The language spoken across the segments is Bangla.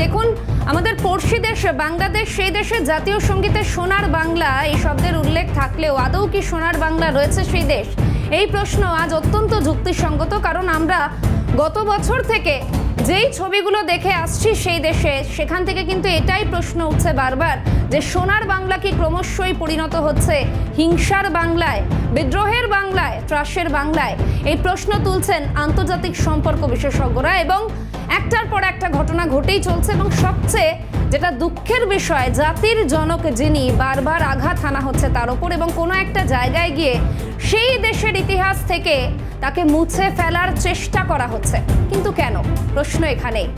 দেখুন, আমাদের পড়শি দেশ বাংলাদেশ, সেই দেশের জাতীয় সঙ্গীতে সোনার বাংলা এই শব্দের উল্লেখ থাকলেও আদৌ কি সোনার বাংলা রয়েছে সেই দেশ? এই প্রশ্ন আজ অত্যন্ত যুক্তিসঙ্গত, কারণ আমরা গত বছর থেকে যেই ছবিগুলো দেখে আসছি সেই দেশে, সেখান থেকে কিন্তু এটাই প্রশ্ন উঠছে বারবার যে সোনার বাংলা কি ক্রমশই পরিণত হচ্ছে হিংসার বাংলায়, বিদ্রোহের বাংলায়, ত্রাসের বাংলায়? এই প্রশ্ন তুলছেন আন্তর্জাতিক সম্পর্ক বিশেষজ্ঞরা এবং একটার পর একটা ঘটনা ঘটেই চলছে। এবং সবচেয়ে যেটা দুঃখের বিষয়, জাতির জনক যিনি, বারবার আঘাত হানা হচ্ছে তার ওপর এবং কোনো একটা জায়গায় গিয়ে সেই দেশের ইতিহাস থেকে তাকে মুছে ফেলার চেষ্টা করা হচ্ছে। কিন্তু কেন? প্রশ্ন এখানেই।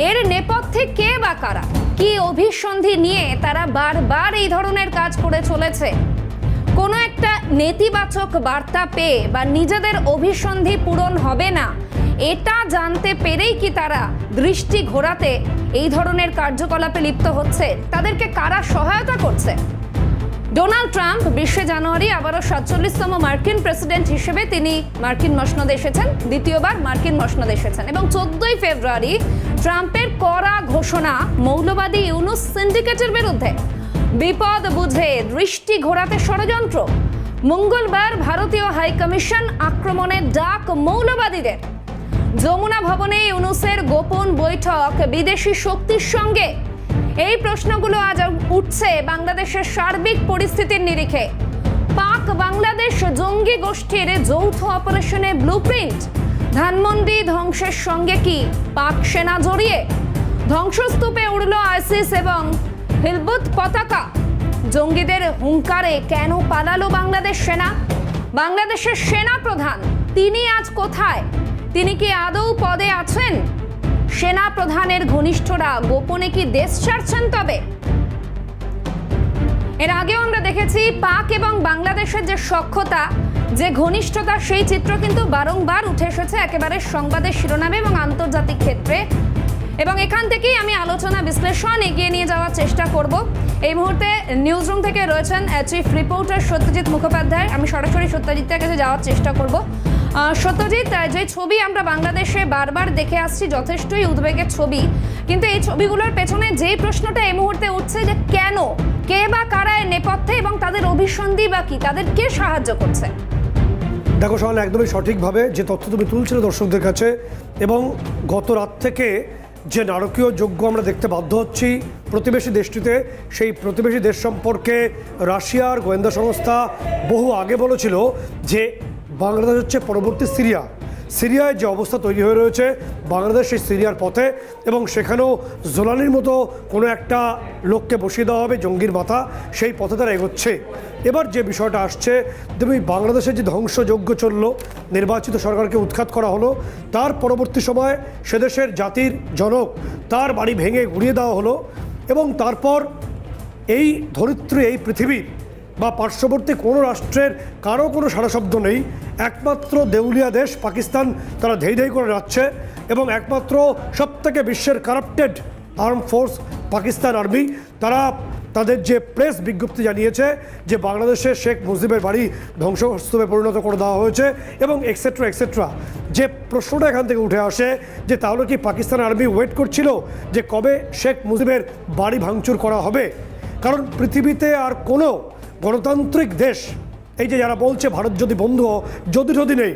এর নেপথ্যে কে বা কারা, কি অভিসন্ধি নিয়ে তারা বারবার এই ধরনের কাজ করে চলেছে? কোনো একটা নেতিবাচক বার্তা পেয়ে বা নিজেদের অভিসন্ধি পূরণ হবে না এটা জানতে পেরেই কি তারা দৃষ্টি ঘোরাতে এই ধরনের কার্যকলাপে লিপ্ত হচ্ছে? তাদেরকে কারা সহায়তা করছে? ডোনাল্ড ট্রাম্প 20 জানুয়ারি আবারও 47তম মার্কিন প্রেসিডেন্ট হিসেবে তিনি মার্কিন মসনদে এসেছেন, দ্বিতীয়বার মার্কিন মসনদে এসেছেন। এবং 14ই ফেব্রুয়ারি ট্রাম্পের কড়া ঘোষণা মৌলবাদী ইউনুস সিন্ডিকেটের বিরুদ্ধে, বিপদ বুঝে দৃষ্টি ঘোরাতে ষড়যন্ত্র। মঙ্গলবার ভারতীয় হাইকমিশন আক্রমণের ডাক মৌলবাদীদের। যমুনা ভবনে ইউনুসের গোপন বৈঠক বিদেশি শক্তির সঙ্গে। এই প্রশ্নগুলো আজ উঠছে বাংলাদেশের সার্বিক পরিস্থিতির নিরিখে। পাক বাংলাদেশ জঙ্গি গোষ্ঠীর যৌথ অপারেশনে ব্লুপ্রিন্ট। ধানমন্ডি ধ্বংসের সঙ্গে কি পাক সেনা জড়িয়ে? ধ্বংসস্তূপে উড়ল আইসিস এবং হিলবুত পতাকা। জঙ্গিদের হুঙ্কারে কেন পালালো বাংলাদেশ সেনা? বাংলাদেশের সেনা প্রধান তিনি আজ কোথায়? তিনি কি আদৌ পদে আছেন? সেনা প্রধানের ঘনিষ্ঠরা গোপনে কি দেশ ছাড়ছেন? তবে এর আগেও আমরা দেখেছি পাক এবং বাংলাদেশের যে সখ্যতা, যে ঘনিষ্ঠতা, সেই চিত্র কিন্তু বারংবার উঠে এসেছে একেবারে সংবাদের শিরোনামে এবং আন্তর্জাতিক ক্ষেত্রে। এবং এখান থেকেই আমি আলোচনা বিশ্লেষণ এগিয়ে নিয়ে যাওয়ার চেষ্টা করব। এই মুহূর্তে নিউজ রুম থেকে রয়েছেন চিফ রিপোর্টার সত্যজিৎ মুখোপাধ্যায়। আমি সরাসরি সত্যজিতের কাছে যাওয়ার চেষ্টা করব। সত্যজিৎ, যে ছবি আমরা বাংলাদেশে বারবার দেখে আসছি, যথেষ্টই উদ্বেগের ছবি, কিন্তু এই ছবিগুলোর পেছনে যেই প্রশ্নটা এই মুহূর্তে উঠছে যে কেন, কে বা কারা এর নেপথ্যে এবং তাদের অভিসন্ধি বা কি, তাদের কে সাহায্য করছে? দেখো সোহান, একদমই সঠিকভাবে যে তথ্য তুমি তুলছিলে দর্শকদের কাছে, এবং গত রাত থেকে যে নারকীয় যজ্ঞ আমরা দেখতে বাধ্য হচ্ছি প্রতিবেশী দেশটিতে, সেই প্রতিবেশী দেশ সম্পর্কে রাশিয়ার গোয়েন্দা সংস্থা বহু আগে বলেছিল যে বাংলাদেশ হচ্ছে পরবর্তী সিরিয়া। সিরিয়ায় যে অবস্থা তৈরি হয়ে রয়েছে, বাংলাদেশ সেই সিরিয়ার পথে, এবং সেখানেও জোলানির মতো কোনো একটা লোককে বসিয়ে দেওয়া হবে জঙ্গির মাথা, সেই পথে তারা এগোচ্ছে। এবার যে বিষয়টা আসছে, তুমি বাংলাদেশের যে ধ্বংসযজ্ঞ চলল, নির্বাচিত সরকারকে উৎখাত করা হলো, তার পরবর্তী সময় সেদেশের জাতির জনক তার বাড়ি ভেঙে গুড়িয়ে দেওয়া হলো, এবং তারপর এই ধরিত্রী, এই পৃথিবীর বা পার্শ্ববর্তী কোনো রাষ্ট্রের কারো কোনো সাড়া শব্দ নেই। একমাত্র দেউলিয়া দেশ পাকিস্তান, তারা ধেই ধেই করে যাচ্ছে, এবং একমাত্র সবথেকে বিশ্বের corrupted arm force Pakistan army, তারা তাদের যে প্রেস বিজ্ঞপ্তি জানিয়েছে যে বাংলাদেশে শেখ মুজিবের বাড়ি ধ্বংসস্তূপে পরিণত করে দেওয়া হয়েছে, এবং এক্সেট্রা এক্সেট্রা। যে প্রশ্নটা এখান থেকে উঠে আসে যে তাহলে কি পাকিস্তান আর্মি ওয়েট করছিল যে কবে শেখ মুজিবের বাড়ি ভাঙচুর করা হবে? কারণ পৃথিবীতে আর কোনো গণতান্ত্রিক দেশ, এই যে যারা বলছে ভারত যদি বন্ধু, যদি নেই,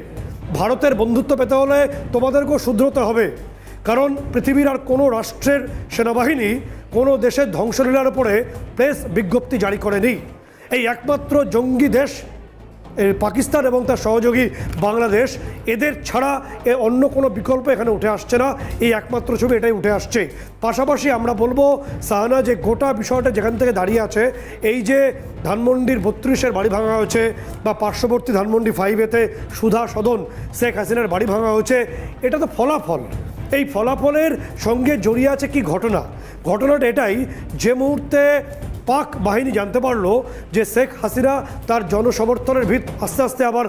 ভারতের বন্ধুত্ব পেতে হলে তোমাদেরকেও শুধরতে হবে। কারণ পৃথিবীর আর কোনো রাষ্ট্রের সেনাবাহিনী কোনো দেশের ধ্বংসলীলার উপরে প্রেস বিজ্ঞপ্তি জারি করেনি। এই একমাত্র জঙ্গি দেশ পাকিস্তান এবং তার সহযোগী বাংলাদেশ, এদের ছাড়া অন্য কোনো বিকল্প এখানে উঠে আসছে না। এই একমাত্র ছবি এটাই উঠে আসছে। পাশাপাশি আমরা বলবো সাহানা, যে গোটা বিষয়টা যেখান থেকে দাঁড়িয়ে আছে, এই যে ধানমন্ডির 32-এর বাড়ি ভাঙা হয়েছে, বা পার্শ্ববর্তী ধানমন্ডি 5-এতে সুধা সদন শেখ হাসিনার বাড়ি ভাঙা হয়েছে, এটা তো ফলাফল। এই ফলাফলের সঙ্গে জড়িয়ে আছে কি ঘটনা? ঘটনাটা এটাই, যে মুহূর্তে পাক বাহিনী জানতে পারলো যে শেখ হাসিনা তার জনসমর্থনের ভিত আস্তে আস্তে আবার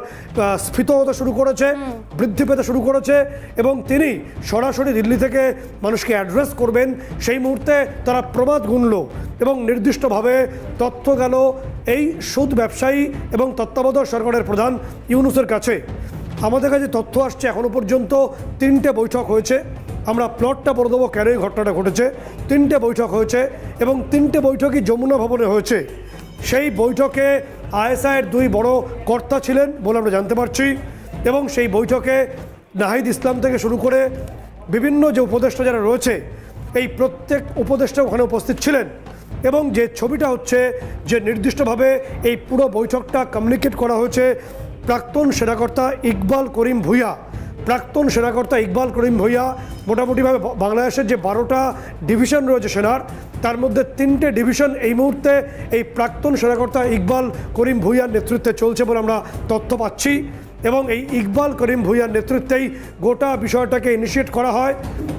স্ফীত হতে শুরু করেছে, বৃদ্ধি পেতে শুরু করেছে, এবং তিনি সরাসরি দিল্লি থেকে মানুষকে অ্যাড্রেস করবেন, সেই মুহূর্তে তারা প্রমাদ গুনল এবং নির্দিষ্টভাবে তথ্য গেল এই সুদ ব্যবসায়ী এবং তত্ত্বাবধায়ক সরকারের প্রধান ইউনুসের কাছে। আমাদের কাছে তথ্য আসছে এখনো পর্যন্ত 3টে বৈঠক হয়েছে। আমরা প্লটটা বলে দেবো কেন এই ঘটনাটা ঘটেছে। 3টে বৈঠক হয়েছে এবং 3টে বৈঠকই যমুনা ভবনে হয়েছে। সেই বৈঠকে আইএসআইয়ের 2 বড় কর্তা ছিলেন বলে আমরা জানতে পারছি এবং সেই বৈঠকে নাহিদ ইসলাম থেকে শুরু করে বিভিন্ন যে উপদেষ্টা যারা রয়েছে এই প্রত্যেক উপদেষ্টা ওখানে উপস্থিত ছিলেন এবং যে ছবিটা হচ্ছে যে নির্দিষ্টভাবে এই পুরো বৈঠকটা কমিউনিকেট করা হয়েছে প্রাক্তন সেনাকর্তা ইকবাল করিম ভূঁইয়া। প্রাক্তন সেনাকর্তা ইকবাল করিম ভূঁইয়া মোটামুটিভাবে বাংলাদেশের যে 12টা ডিভিশন রয়েছে সেনার, তার মধ্যে 3টে ডিভিশন এই মুহূর্তে এই প্রাক্তন সেনাকর্তা ইকবাল করিম ভূঁইয়ার নেতৃত্বে চলছে বলে আমরা তথ্য পাচ্ছি এবং এই ইকবাল করিম ভূঁইয়ার নেতৃত্বেই গোটা বিষয়টাকে ইনিশিয়েট করা হয়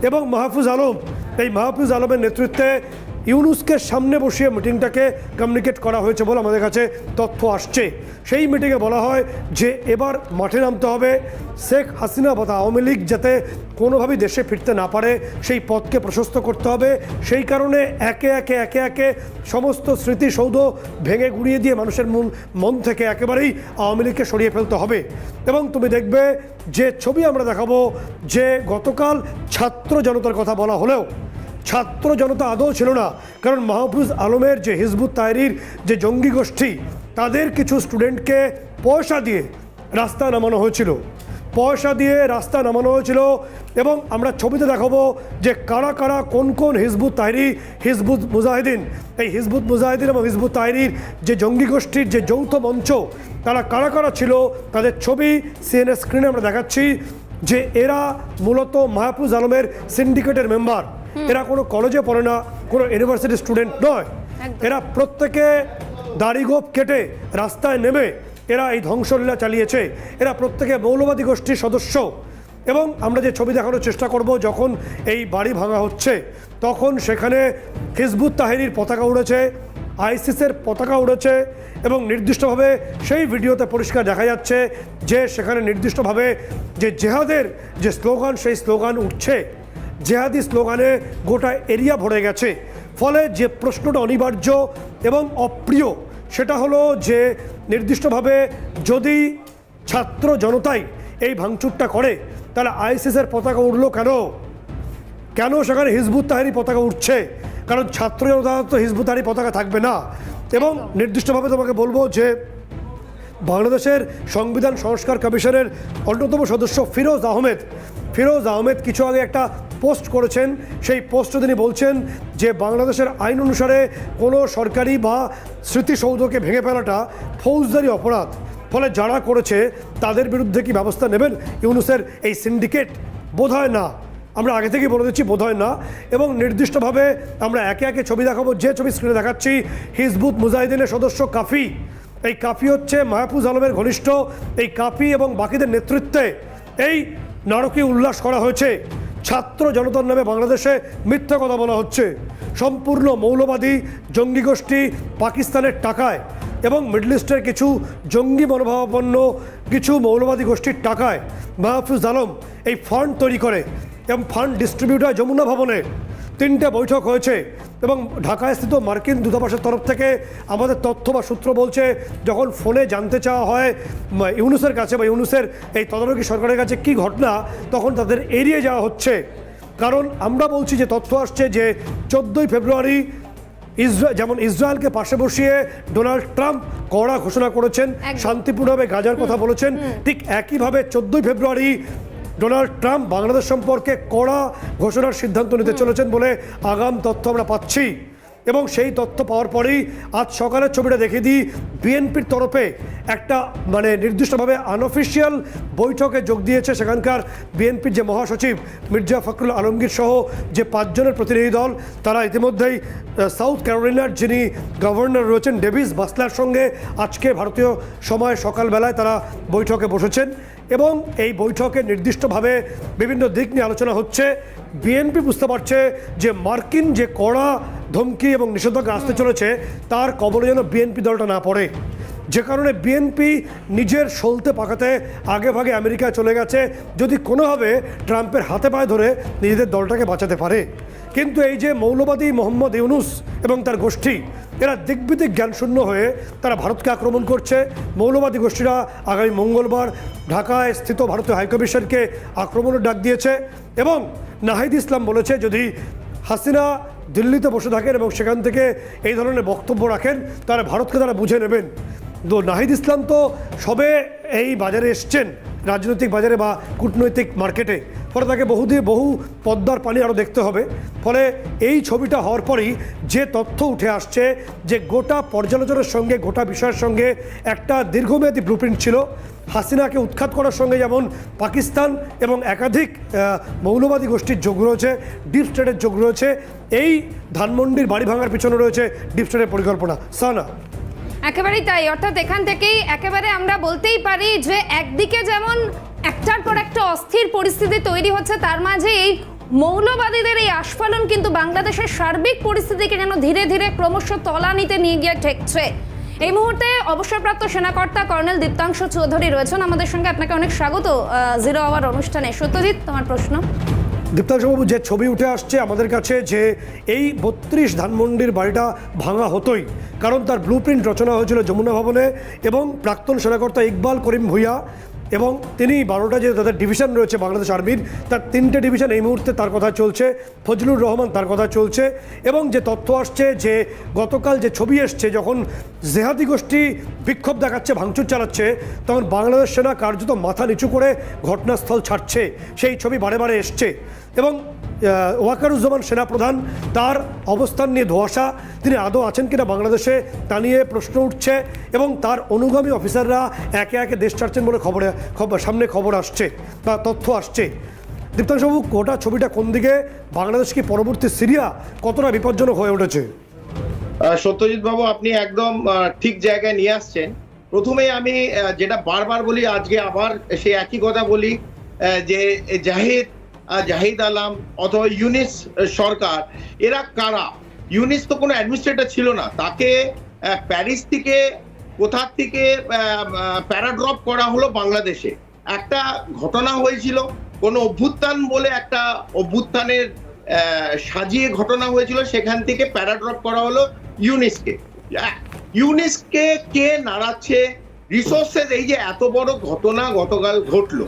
এবং মাহফুজ আলমের নেতৃত্বে ইউনুসকে সামনে বসিয়ে মিটিংটাকে কমিউনিকেট করা হয়েছে বলে আমাদের কাছে তথ্য আসছে। সেই মিটিংয়ে বলা হয় যে এবার মাঠে নামতে হবে, শেখ হাসিনা বা আওয়ামী লীগ যাতে কোনোভাবেই দেশে ফিরতে না পারে সেই পথকে প্রশস্ত করতে হবে। সেই কারণে একে একে সমস্ত স্মৃতিসৌধ ভেঙে গুঁড়িয়ে দিয়ে মানুষের মন থেকে একেবারেই আওয়ামী লীগকে সরিয়ে ফেলতে হবে। এবং তুমি দেখবে যে ছবি আমরা দেখাবো যে গতকাল ছাত্র জনতার কথা বলা হলেও ছাত্র জনতা আদৌ ছিল না, কারণ মাহফুজ আলমের যে হিজবুত তাহরির যে জঙ্গি গোষ্ঠী তাদের কিছু স্টুডেন্টকে পয়সা দিয়ে রাস্তা নামানো হয়েছিল এবং আমরা ছবিতে দেখাবো যে কারা কারা কোন হিজবুত তাহরি হিজবুত মুজাহিদিন এই হিজবুত মুজাহিদিন এবং হিজবুত তাহরির যে জঙ্গি গোষ্ঠীর যে যৌথ মঞ্চ তারা কারা কারা ছিল তাদের ছবি সিএনএ স্ক্রিনে আমরা দেখাচ্ছি যে এরা মূলত মাহফুজ আলমের সিন্ডিকেটের মেম্বার। এরা কোনো কলেজে পড়ে না, কোনো ইউনিভার্সিটির স্টুডেন্ট নয়, এরা প্রত্যেকে দাড়িগোপ কেটে রাস্তায় নেমে এরা এই ধ্বংসলীলা চালিয়েছে। এরা প্রত্যেকে মৌলবাদী গোষ্ঠীর সদস্য এবং আমরা যে ছবি দেখানোর চেষ্টা করব যখন এই বাড়ি ভাঙা হচ্ছে তখন সেখানে হিজবুত তাহরির পতাকা উড়েছে, আইসিসের পতাকা উড়েছে এবং নির্দিষ্টভাবে সেই ভিডিওতে পরিষ্কার দেখা যাচ্ছে যে সেখানে নির্দিষ্টভাবে যে জেহাদের যে স্লোগান সেই স্লোগান উঠছে, জেহাদি স্লোগানে গোটা এরিয়া ভরে গেছে। ফলে যে প্রশ্নটা অনিবার্য এবং অপ্রিয় সেটা হলো যে নির্দিষ্টভাবে যদি ছাত্র জনতাই এই ভাঙচুরটা করে তাহলে আইসিসের পতাকা উঠলো কেন সেখানে হিজবুত তাহরি পতাকা উঠছে? কারণ ছাত্র জনতা তো হিজবুত তাহরি পতাকা থাকবে না। এবং নির্দিষ্টভাবে তোমাকে বলবো যে বাংলাদেশের সংবিধান সংস্কার কমিশনের অন্যতম সদস্য ফিরোজ আহমেদ কিছু আগে একটা পোস্ট করেছেন। সেই পোস্টে তিনি বলছেন যে বাংলাদেশের আইন অনুসারে কোনো সরকারি বা স্মৃতিসৌধকে ভেঙে ফেলাটা ফৌজদারি অপরাধ। ফলে যারা করেছে তাদের বিরুদ্ধে কি ব্যবস্থা নেবেন ইউনুসের এই সিন্ডিকেট? বোধহয় না, আমরা আগে থেকেই বলে দিচ্ছি বোধহয় না। এবং নির্দিষ্টভাবে আমরা একে একে ছবি দেখাবো। যে ছবি স্ক্রিনে দেখাচ্ছি হিজবুত মুজাহিদিনের সদস্য কাফি। এই কাফি হচ্ছে মাহফুজ আলমের ঘনিষ্ঠ। এই কাফি এবং বাকিদের নেতৃত্বে এই নারকীয় উল্লাস করা হয়েছে। ছাত্র জনতার নামে বাংলাদেশে মিথ্যা কথা বলা হচ্ছে। সম্পূর্ণ মৌলবাদী জঙ্গি গোষ্ঠী পাকিস্তানের টাকায় এবং মিডল ইস্টের কিছু জঙ্গি মনোভাবাপন্ন কিছু মৌলবাদী গোষ্ঠীর টাকায় মাহফুজ আলম এই ফান্ড তৈরি করে এবং ফান্ড ডিস্ট্রিবিউট হয় যমুনা ভবনে। 3টে বৈঠক হয়েছে এবং ঢাকায় স্থিত মার্কিন দূতাবাসের তরফ থেকে আমাদের তথ্য বা সূত্র বলছে যখন ফোনে জানতে চাওয়া হয় ইউনুসের কাছে বা ইউনুসের এই তদারকি সরকারের কাছে কি ঘটনা, তখন তাদের এড়িয়ে যাওয়া হচ্ছে। কারণ আমরা বলছি যে তথ্য আসছে যে 14ই ফেব্রুয়ারি যেমন ইসরায়েলকে পাশে বসিয়ে ডোনাল্ড ট্রাম্প কড়া ঘোষণা করেছেন, শান্তিপূর্ণভাবে গাজার কথা বলেছেন, ঠিক একইভাবে 14ই ফেব্রুয়ারি ডোনাল্ড ট্রাম্প বাংলাদেশ সম্পর্কে কড়া ঘোষণার সিদ্ধান্ত নিতে চলেছেন বলে আগাম তথ্য আমরা পাচ্ছি। এবং সেই তথ্য পাওয়ার পরেই আজ সকালের ছবিটা দেখে দিই, বিএনপির তরফে একটা নির্দিষ্টভাবে আনঅফিসিয়াল বৈঠকে যোগ দিয়েছে সেখানকার বিএনপির যে মহাসচিব মির্জা ফখরুল আলমগীর সহ যে 5 জনের প্রতিনিধি দল। তারা ইতিমধ্যেই সাউথ ক্যারোলিনার যিনি গভর্নর রয়েছেন ডেভিস বাসলার সঙ্গে আজকে ভারতীয় সময় সকালবেলায় তারা বৈঠকে বসেছেন এবং এই বৈঠকে নির্দিষ্টভাবে বিভিন্ন দিক নিয়ে আলোচনা হচ্ছে। বিএনপি বুঝতে পারছে যে মার্কিন যে কড়া ধমকি এবং নিষেধাজ্ঞা আসতে চলেছে তার কবলে যেন বিএনপি দলটা না পড়ে, যে কারণে বিএনপি নিজের সলতে পাকাতে আগে ভাগে আমেরিকায় চলে গেছে যদি কোনোভাবে ট্রাম্পের হাতে পায়ে ধরে নিজেদের দলটাকে বাঁচাতে পারে। কিন্তু এই যে মৌলবাদী মোহাম্মদ ইউনুস এবং তার গোষ্ঠী এরা দিগ্বিদিক জ্ঞানশূন্য হয়ে তারা ভারতকে আক্রমণ করছে। মৌলবাদী গোষ্ঠীরা আগামী মঙ্গলবার ঢাকায় স্থিত ভারতীয় হাইকমিশনকে আক্রমণের ডাক দিয়েছে এবং নাহিদ ইসলাম বলেছে যদি হাসিনা দিল্লিতে বসে থাকেন এবং সেখান থেকে এই ধরনের বক্তব্য রাখেন তাহলে ভারতকে তারা বুঝে নেবেন। তো নাহিদ ইসলাম তো সবে এই বাজারে এসছেন, রাজনৈতিক বাজারে বা কূটনৈতিক মার্কেটে, ফলে তাকে বহু পদ্মার পানি আরও দেখতে হবে। ফলে এই ছবিটা হওয়ার পরই যে তথ্য উঠে আসছে যে গোটা পর্যালোচনার সঙ্গে গোটা বিষয়ের সঙ্গে একটা দীর্ঘমেয়াদী ব্লুপ্রিন্ট ছিল। হাসিনাকে উৎখাত করার সঙ্গে যেমন পাকিস্তান এবং একাধিক মৌলবাদী গোষ্ঠীর যোগ রয়েছে, ডিপ স্টেটের যোগ রয়েছে, এই ধানমন্ডির বাড়ি ভাঙার পিছনে রয়েছে ডিপ স্টেটের পরিকল্পনা। সানা, একেবারেই তাই। অর্থাৎ এখান থেকেই একেবারে আমরা বলতেই পারি যে একদিকে যেমন একটার পর একটা অস্থির পরিস্থিতি তৈরি হচ্ছে, তার মাঝে এই মৌলবাদীদের এই আস্ফালন কিন্তু বাংলাদেশের সার্বিক পরিস্থিতিকে যেন ধীরে ধীরে ক্রমশ তলানিতে নিয়ে গিয়ে ঠেকছে। এই মুহূর্তে অবসরপ্রাপ্ত সেনাকর্তা কর্নেল দীপ্তাংশু চৌধুরী রয়েছেন আমাদের সঙ্গে। আপনাকে অনেক স্বাগত জিরো আওয়ার অনুষ্ঠানে। সত্যজিৎ, তোমার প্রশ্ন। দীপ্তাংশুবাবু, যে ছবি উঠে আসছে আমাদের কাছে যে এই 32 ধানমন্ডির বাড়িটা ভাঙা হতোই, কারণ তার ব্লুপ্রিন্ট রচনা হয়েছিল যমুনা ভবনে এবং প্রাক্তন সেনাকর্তা ইকবাল করিম ভুইয়া এবং তিনি 12টা যে তাদের ডিভিশন রয়েছে বাংলাদেশ আর্মির, তার 3টে ডিভিশন এই মুহূর্তে তার কথা চলছে, ফজলুর রহমান তার কথা চলছে। এবং যে তথ্য আসছে যে গতকাল যে ছবি এসছে যখন জেহাদি গোষ্ঠী বিক্ষোভ দেখাচ্ছে, ভাঙচুর চালাচ্ছে, তখন বাংলাদেশ সেনা কার্যত মাথা নিচু করে ঘটনাস্থল ছাড়ছে, সেই ছবি বারে এসছে। এবং ওয়াকারুজ্জামান সেনাপ্রধান, তার অবস্থান নিয়ে ধোঁয়াশা, তিনি আদৌ আছেন কিনা বাংলাদেশে তা নিয়ে প্রশ্ন উঠছে এবং তার অনুগামী অফিসাররা একে একে দেশ ছাড়ছেন বলে সামনে খবর আসছে বা তথ্য আসছে। দীপ্তাংশুবাবু, গোটা ছবিটা কোন দিকে? বাংলাদেশ কি পরবর্তী সিরিয়া কতটা বিপজ্জনক হয়ে উঠেছে? সত্যজিৎ বাবু, আপনি একদম ঠিক জায়গায় নিয়ে আসছেন। প্রথমে আমি যেটা বারবার বলি, আজকে আবার সেই একই কথা বলি, যে জাহিদ আলম অথবা ইউনিস সরকার, এরা কারা? ইউনিস তো কোনো অ্যাডমিনিস্ট্রেটর ছিল না, তাকে প্যারিস থেকে কোথা থেকে প্যারাড্রপ করা হলো বাংলাদেশে। একটা ঘটনা হয়েছিল, কোনো অভ্যুত্থান বলে একটা অভ্যুত্থানের সাজিয়ে ঘটনা হয়েছিল, সেখান থেকে প্যারাড্রপ করা হলো ইউনিসকে। ইউনিসকে কে নাড়াচ্ছে? রিসোর্সেস। এই যে এত বড় ঘটনা গতকাল ঘটলো,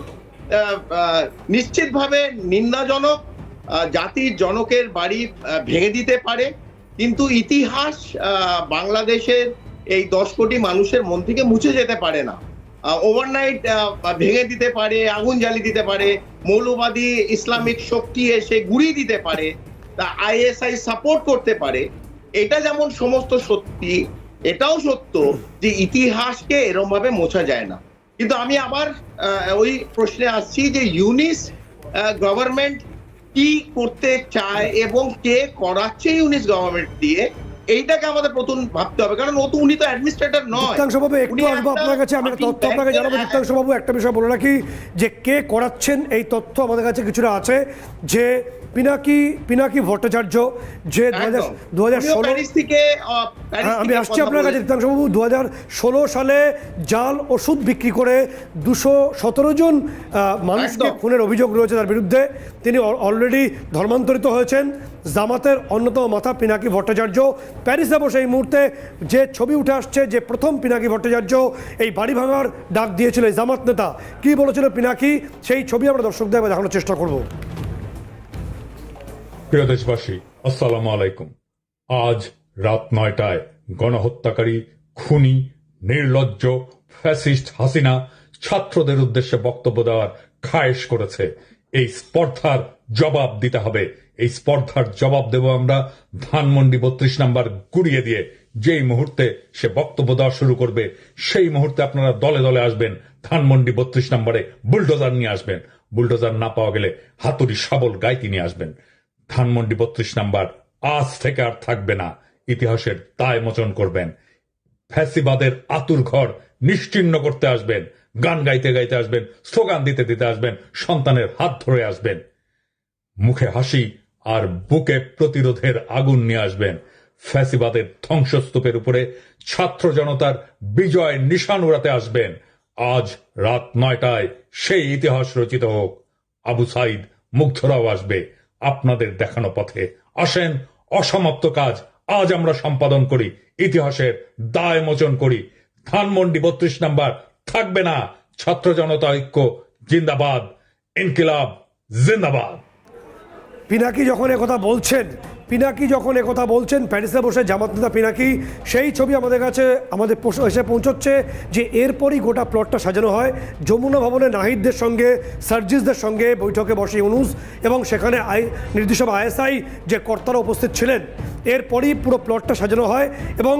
নিশ্চিতভাবে নিন্দাজনক, জাতির জনকের বাড়ি ভেঙে দিতে পারে, কিন্তু ইতিহাস বাংলাদেশের এই 10 কোটি মানুষের মন থেকে মুছে যেতে পারে না। ওভারনাইট ভেঙে দিতে পারে, আগুন জ্বালিয়ে দিতে পারে, মৌলবাদী ইসলামিক শক্তি এসে গুড়িয়ে দিতে পারে, তা আইএসআই সাপোর্ট করতে পারে। এটা যেমন সমস্ত সত্যি, এটাও সত্য যে ইতিহাসকে এরকম ভাবে মোছা যায় না। কিন্তু আমি আবার ওই প্রশ্নে আসছি যে ইউনিস গভর্নমেন্ট কি করতে চায় এবং কে করাচ্ছে ইউনিস গভর্নমেন্ট দিয়ে, এইটাকে আমাদের প্রথম ভাবতে হবে, কারণ উনি তো অ্যাডমিনিস্ট্রেটর নয়। দীপ্তাংশুবাবু, একটু আসবো আপনার কাছে, আমি তথ্য আপনাকে জানাবো। দীপ্তাংশুবাবু, একটা বিষয় বলে রাখি যে কে করাচ্ছেন এই তথ্য আমাদের কাছে কিছুটা আছে, যে পিনাকি ভট্টাচার্য, যে 2016 থেকে আমি আসছি আপনার কাছে। দীপ্তাংশুবাবু, 2016 সালে জাল ওষুধ বিক্রি করে 217 জন মানুষকে খুনের অভিযোগ রয়েছে তার বিরুদ্ধে। তিনি অলরেডি ধর্মান্তরিত হয়েছেন। জামাতের অন্যতম মাথা পিনাকি ভট্টাচার্য প্যারিসে বসে এই মুহূর্তে যে ছবি উঠে আসছে, যে প্রথম পিনাকি ভট্টাচার্য এই বাড়ি ভাঙার ডাক দিয়েছিল এই জামাত নেতা, কি বলেছিল পিনাকি, সেই ছবি আমরা দর্শকদের দেখানোর চেষ্টা করব। প্রিয় দেশবাসী, আসসালামু আলাইকুম। আজ রাত 9টায় গণহত্যাকারী, খুনি, নির্লজ্জ ফ্যাসিস্ট হাসিনা ছাত্রদের উদ্দেশ্যে বক্তব্য দেওয়ার খায়েশ করেছে। এই স্পর্ধার জবাব দিতে হবে। এই স্পর্ধার জবাব দেব আমরা ধানমন্ডি 32 নাম্বার গুড়িয়ে দিয়ে। যেই মুহূর্তে সে বক্তব্য দেওয়া শুরু করবে, সেই মুহূর্তে আপনারা দলে দলে আসবেন, ধানমন্ডি 32 নম্বরে বুলডোজার নিয়ে আসবেন। বুলডোজার না পাওয়া গেলে হাতুড়ি শাবল গাইতি নিয়ে আসবেন। ধানমন্ডি 32 নাম্বার আজ থেকে আর থাকবে না। ইতিহাসের দায় মোচন করবেন। ফ্যাসিবাদের আতুর ঘর নিশ্চিহ্ন করতে আসবেন। গান গাইতে গাইতে আসবেন, স্লোগান দিতে দিতে আসবেন, সন্তানের হাত ধরে আসবেন। মুখে হাসি আর বুকে প্রতিরোধের আগুন নিয়ে আসবেন। ফ্যাসিবাদের ধ্বংসস্তূপের উপরে ছাত্র জনতার বিজয় নিশান উড়াতে আসবেন। আজ রাত 9টায় সেই ইতিহাস রচিত হোক। আবু সাইদ, মুগ্ধরাও আসবে আপনাদের দেখানো পথে। আসেন, অসমাপ্ত কাজ আজ আমরা সম্পাদন করি, ইতিহাসের দায় মোচন করি। ধানমন্ডি 32 নাম্বার থাকবে না। ছাত্র জনতা ঐক্য জিন্দাবাদ, ইনকিলাব জিন্দাবাদ। পিনাকি যখন একথা বলছেন প্যারিসে বসে জামাত নেতা পিনাকি, সেই ছবি আমাদের কাছে এসে পৌঁছচ্ছে যে এরপরই গোটা প্লটটা সাজানো হয়। যমুনা ভবনে নাহিদদের সঙ্গে সার্জিসদের সঙ্গে বৈঠকে বসে ইউনুস এবং সেখানে নির্দিষ্ট আইএসআই যে কর্তারা উপস্থিত ছিলেন, এরপরই পুরো প্লটটা সাজানো হয় এবং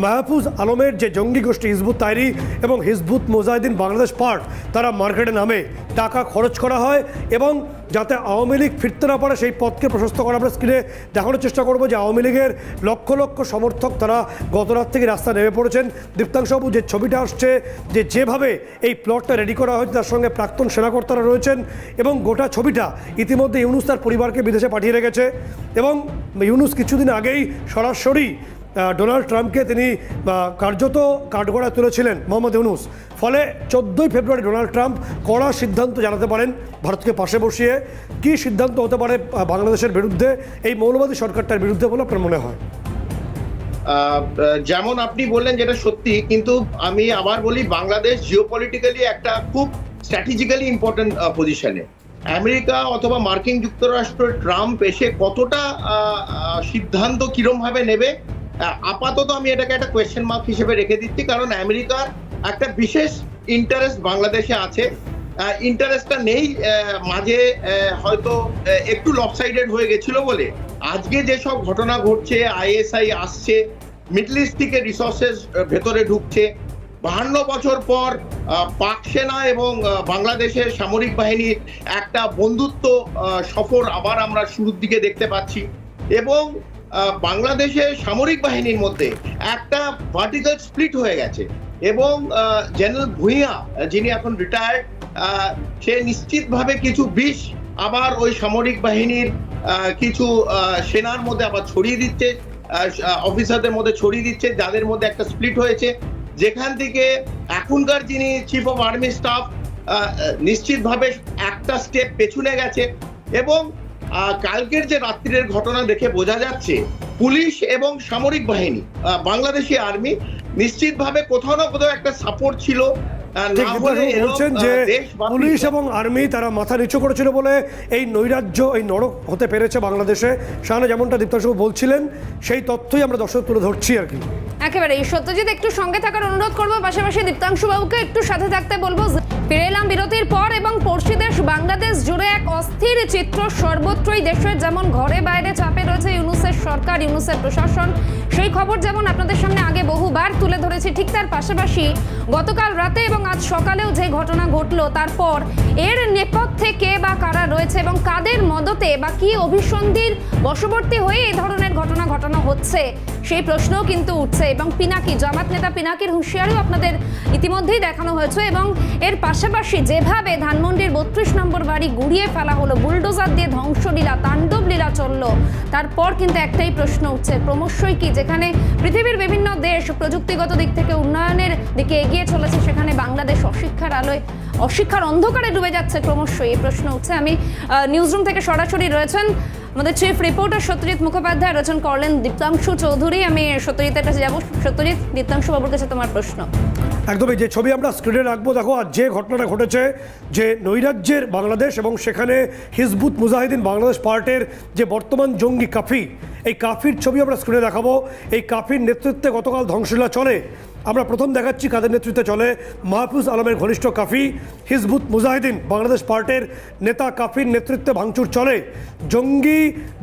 মাহফুজ আলমের যে জঙ্গি গোষ্ঠী হিজবুত তাহরির এবং হিজবুত মুজাহিদিন বাংলাদেশ পার্ট, তারা মার্কেটে নামে টাকা খরচ করা হয় এবং যাতে আওয়ামী লীগ ফিরতে না পারে সেই পথকে প্রশস্ত করা। আমরা স্ক্রিনে দেখানোর চেষ্টা করবো যে আওয়ামী লীগের লক্ষ লক্ষ সমর্থক তারা গত রাত থেকে রাস্তায় নেমে পড়েছেন। দীপ্তাংশবাবু, যে ছবিটা আসছে যে যেভাবে এই প্লটটা রেডি করা হয়েছে, তার সঙ্গে প্রাক্তন সেনাকর্তারা রয়েছেন এবং গোটা ছবিটা ইতিমধ্যে ইউনুস তার পরিবারকে বিদেশে পাঠিয়ে রেখেছে এবং ইউনুস কিছুদিন আগেই সরাসরি ডোনাল্ড ট্রাম্পকে তিনি কার্যত কাঠগড়ায় তুলেছিলেন মোহাম্মদ ইউনুস। ফলে 14ই ফেব্রুয়ারি ডোনাল্ড ট্রাম্প কড়া সিদ্ধান্ত জানাতে পারেন ভারতকে পাশে বসিয়ে। কী সিদ্ধান্ত হতে পারে বাংলাদেশের বিরুদ্ধে, এই মৌলবাদী সরকারটার বিরুদ্ধে বলে আপনার মনে হয়? যেমন আপনি বললেন যেটা সত্যি, কিন্তু আমি আবার বলি বাংলাদেশ জিওপলিটিক্যালি একটা খুব স্ট্র্যাটেজিক্যালি ইম্পর্টেন্ট পজিশনে। আমেরিকা অথবা মার্কিন যুক্তরাষ্ট্র ট্রাম্প এসে কতটা সিদ্ধান্ত কিরম ভাবে নেবে, আপাতত আমি এটাকে একটা কোয়েশ্চেন মার্ক হিসেবে রেখে দিচ্ছি। কারণ আমেরিকার একটা বিশেষ ইন্টারেস্ট বাংলাদেশে আছে। ইন্টারেস্টটা নেই, মাঝে হয়তো একটু লপসাইডেড হয়ে গেছিল বলে আজকে যেসব ঘটনা ঘটছে, আইএসআই আসছে, মিডল ইস্ট থেকে রিসোর্সেস ভেতরে ঢুকছে, 52 বছর পর পাক সেনা এবং বাংলাদেশের সামরিক বাহিনীর একটা বন্ধুত্ব সফর আবার আমরা শুরুর দিকে দেখতে পাচ্ছি এবং বাংলাদেশের সামরিক বাহিনীর মধ্যে একটা ভার্টিক্যাল স্প্লিট হয়ে গেছে এবং জেনারেল ভুঁইয়া যিনি এখন রিটায়ার্ড, সে নিশ্চিতভাবে কিছু বিষ আবার ওই সামরিক বাহিনীর কিছু সেনার মধ্যে আবার ছড়িয়ে দিচ্ছে, অফিসারদের মধ্যে ছড়িয়ে দিচ্ছে, যাদের মধ্যে একটা স্প্লিট হয়েছে, যেখান থেকে এখনকার যিনি চিফ অফ আর্মি স্টাফ নিশ্চিতভাবে একটা স্টেপ পেছনে গেছে এবং কালকের যে রাত্রির ঘটনা দেখে বোঝা যাচ্ছে পুলিশ এবং সামরিক বাহিনী, বাংলাদেশি আর্মি নিশ্চিতভাবে কোথাও না কোথাও একটা সাপোর্ট ছিল। বলছেন যে পুলিশ এবং আর্মি তারা মাথা নিচু করেছিল বলে এই নৈরাজ্য, এই নরক হতে পেরেছে বাংলাদেশে। শাহানা, যেমনটা দীপ্তাংশবাবু বলছিলেন সেই তথ্যই আমরা দর্শক তুলে ধরছি আর কি। একেবারে সত্যজিৎ একটু সঙ্গে থাকার অনুরোধ করবো, পাশাপাশি দীপ্তাংশুবাবুকে একটু সাথে থাকতে বলবো। ফিরে এলাম বিরতির পর এবং পড়শি দেশ বাংলাদেশ জুড়ে এক অস্থির চিত্র সর্বত্রই। দেশের যেমন ঘরে বাইরে চাপে রয়েছে ইউনুসের সরকার, ইউনুসের প্রশাসন, সেই খবর যেমন আপনাদের সামনে আগে বহুবার তুলে ধরেছি, ঠিক তার পাশাপাশি গতকাল রাতে এবং আজ সকালেও যে ঘটনা ঘটলো তারপর এর নেপথ্যে কে বা কারা রয়েছে এবং কাদের মদতে বা কি অভিসন্ধির বশবর্তী হয়ে এই ধরনের ঘটনা ঘটানো হচ্ছে সেই প্রশ্নও কিন্তু উঠছে। এবং পিনাকি, জামাত নেতা পিনাকির হুঁশিয়ারিও আপনাদের ইতিমধ্যেই দেখানো হয়েছে এবং এর পাশাপাশি যেভাবে ধানমন্ডির 32 নম্বর বাড়ি গুড়িয়ে ফেলা হলো, বুলডোজার দিয়ে ধ্বংসলীলা, তাণ্ডবলীলা চললো, তারপর কিন্তু একটাই প্রশ্ন উঠছে, ক্রমশই কি যেখানে পৃথিবীর বিভিন্ন দেশ প্রযুক্তিগত দিক থেকে উন্নয়নের দিকে এগিয়ে চলেছে, সেখানে বাংলাদেশ অশিক্ষার আলোয়, অশিক্ষার অন্ধকারে ডুবে যাচ্ছে ক্রমশই, এই প্রশ্ন উঠছে। আমি নিউজরুম থেকে সরাসরি রয়েছেন আমাদের চিফ রিপোর্টার সত্যজিৎ মুখোপাধ্যায়, রয়েছেন করলেন দীপ্তাংশু চৌধুরী। আমি সত্যজিতের কাছে যাবো। সত্যজিৎ, দীপ্তাংশু বাবুর কাছে তোমার প্রশ্ন। একদমই, যে ছবি আমরা স্ক্রিনে রাখবো, দেখো আর যে ঘটনাটা ঘটেছে যে নৈরাজ্যের বাংলাদেশ এবং সেখানে হিজবুত মুজাহিদিন বাংলাদেশ পার্টের যে বর্তমান জঙ্গি কাফি, এই কাফির ছবি আমরা স্ক্রিনে দেখাবো। এই কাফির নেতৃত্বে গতকাল ধ্বংসলীলা চলে। আমরা প্রথম দেখাচ্ছি কাদের নেতৃত্বে চলে। মাহফুজ আলমের ঘনিষ্ঠ কাফি হিজবুত মুজাহিদিন বাংলাদেশ পার্টের নেতা কাফির নেতৃত্বে ভাঙচুর চলে। জঙ্গি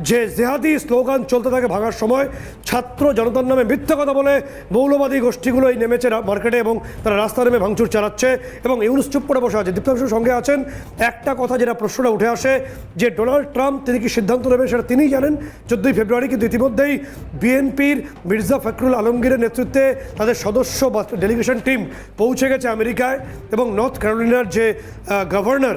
যে জেহাদি স্লোগান চলতে থাকে ভাঙার সময়, ছাত্র জনতার নামে মিথ্যা কথা বলে মৌলবাদী গোষ্ঠীগুলোই নেমেছে মার্কেটে এবং তারা রাস্তা নেমে ভাঙচুর চালাচ্ছে এবং ইউনুস চুপ করে বসে আছে। দীপ্তাংশুর সঙ্গে আছেন। একটা কথা যেটা প্রশ্নটা উঠে আসে যে ডোনাল্ড ট্রাম্প তিনি কি সিদ্ধান্ত নেবেন সেটা তিনিই জানেন 14ই ফেব্রুয়ারি, কিন্তু ইতিমধ্যেই বিএনপির মির্জা ফখরুল আলমগীরের নেতৃত্বে তাদের সদস্য বা ডেলিগেশন টিম পৌঁছে গেছে আমেরিকায় এবং নর্থ ক্যারোলিনার যে গভর্নর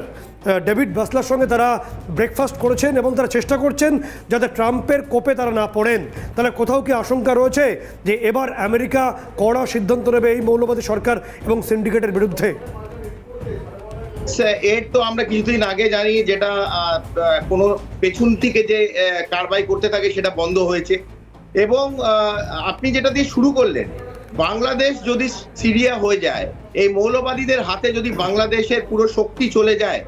ডেভিড বাসলার সঙ্গে তারা ব্রেকফাস্ট করেছেন এবং তারা চেষ্টা করছেন যাতে ট্রাম্পের কোপে তারা না পড়েন। তাহলে কোথাও কি আশঙ্কা রয়েছে যে এবার আমেরিকা কড়া সিদ্ধান্ত নেবে এই মৌলবাদী সরকার এবং সিন্ডিকেটের বিরুদ্ধে? এর তো আমরা কিছুদিন আগে জানি যেটা কোনো পেছন থেকে যে কারবাই করতে থাকে সেটা বন্ধ হয়েছে এবং আপনি যেটা দিয়ে শুরু করলেন, বাংলাদেশ যদি সিরিয়া হয়ে যায়, এই মৌলবাদীদের হাতে যদি বাংলাদেশের পুরো শক্তি চলে যায়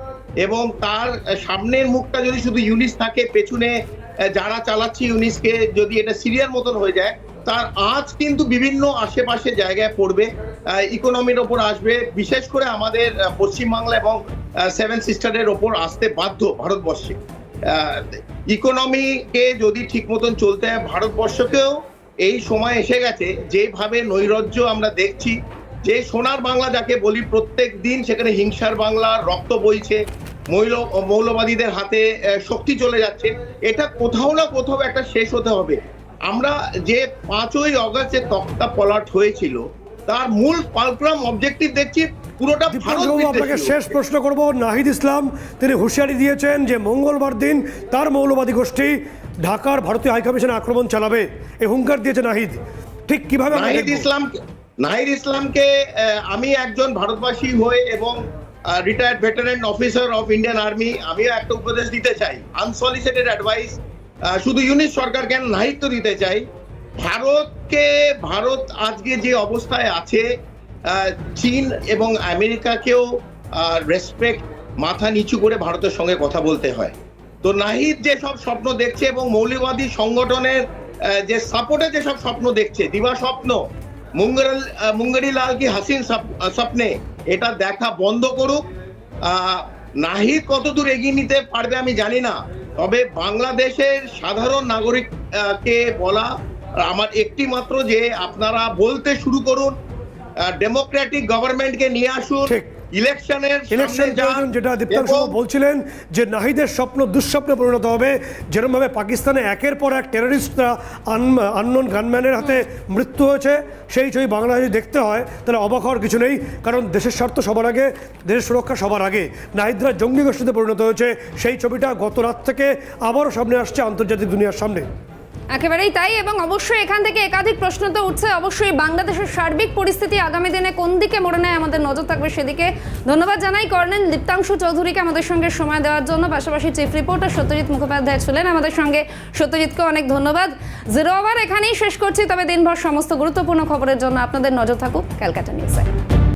এবং তার সামনের মুখটা যদি শুধু ইউনিস থাকে, পেছনে যারা চালাচ্ছে ইউনিসকে যদি এটা সিরিয়ার মতন হয়ে যায়, তার আঁচ কিন্তু বিভিন্ন আশেপাশে জায়গায় পড়বে, ইকোনমির ওপর আসবে, বিশেষ করে আমাদের পশ্চিমবাংলা এবং সেভেন সিস্টারের ওপর আসতে বাধ্য ভারতবর্ষে। ইকোনমিকে যদি ঠিক মতন চলতে হয়, ভারতবর্ষকেও এই সময় এসে গেছে যেভাবে নৈরাজ্য আমরা দেখছি, যে সোনার বাংলা যাকে বলি, প্রত্যেক দিন সেখানে হিংসার বাংলা, রক্ত বইছে, মৌলবাদীদের হাতে শক্তি চলে যাচ্ছে। এটা কোথাও না কোথাও একটা শেষ হতে হবে। আমরা যে 5ই অগস্ট যে তক্তা পলাট হয়েছিল, তার মূল পালক্রাম অবজেক্টিভ দেখছি পুরোটা ভারত। আপনাকে শেষ প্রশ্ন করব। নাহিদ ইসলাম তিনি হুঁশিয়ারি দিয়েছেন যে মঙ্গলবার দিন তার মৌলবাদী গোষ্ঠী ঢাকার ভারতীয় হাইকমিশনে আক্রমণ চালাবে, এই হুঙ্কার দিয়েছে নাহিদ। ঠিক কিভাবে নাহিদ ইসলামকে আমি একজন ভারতবাসী হয়ে এবং retired veteran officer of Indian army, আমিও একটা উপদেশ দিতে চাই, আনসলিসিটেড অ্যাডভাইস, শুধু ইউনিস সরকার কেন, নাহিদ তো দিতে চাই। ভারত আজকে যে অবস্থায় আছে, চীন এবং আমেরিকাকেও রেসপেক্ট, মাথা নিচু করে ভারতের সঙ্গে কথা বলতে হয়। তো নাহিদ যে সব স্বপ্ন দেখছে এবং মৌলবাদী সংগঠনের যে সাপোর্টে যে সব স্বপ্ন দেখছে, দিবা স্বপ্ন, মুঙ্গেরি লাল কি হাসিন স্বপ্নে, এটা দেখা বন্ধ করুক। নাহিদ কতদূর এগিয়ে নিতে পারবে আমি জানি না, তবে বাংলাদেশের সাধারণ নাগরিককে বলা আমার একটি মাত্র, যে আপনারা বলতে শুরু করুন, ডেমোক্রেটিক গভর্নমেন্টকে নিয়ে আসুন, ইলেকশন যেটা দীপ্তাংশু বলছিলেন যে নাহিদের স্বপ্ন দুঃস্বপ্নে পরিণত হবে, যেরকম ভাবে পাকিস্তানে একের পর এক টেররিস্টরা আননোন গানম্যানের হাতে মৃত্যু হয়েছে, সেই ছবি বাংলাদেশে যদি দেখতে হয় তাহলে অবাক হওয়ার কিছু নেই। কারণ দেশের স্বার্থ সবার আগে, দেশের সুরক্ষা সবার আগে। নাহিদরা জঙ্গি গোষ্ঠীতে পরিণত হয়েছে, সেই ছবিটা গত রাত থেকে আবারও সামনে আসছে আন্তর্জাতিক দুনিয়ার সামনে। একেবারেই তাই, এবং অবশ্যই এখান থেকে একাধিক প্রশ্ন তো উঠছে। অবশ্যই বাংলাদেশের সার্বিক পরিস্থিতি আগামী দিনে কোন দিকে মোড়ে নেয় আমাদের নজর থাকবে সেদিকে। ধন্যবাদ জানাই কর্নেল দীপ্তাংশু চৌধুরীকে আমাদের সঙ্গে সময় দেওয়ার জন্য। পাশাপাশি চিফ রিপোর্টার সত্যজিৎ মুখোপাধ্যায় ছিলেন আমাদের সঙ্গে, সত্যজিৎকে অনেক ধন্যবাদ। 0 আওয়ার এখানেই শেষ করছি, তবে দিনভর সমস্ত গুরুত্বপূর্ণ খবরের জন্য আপনাদের নজর থাকুক ক্যালকাটা নিউজে।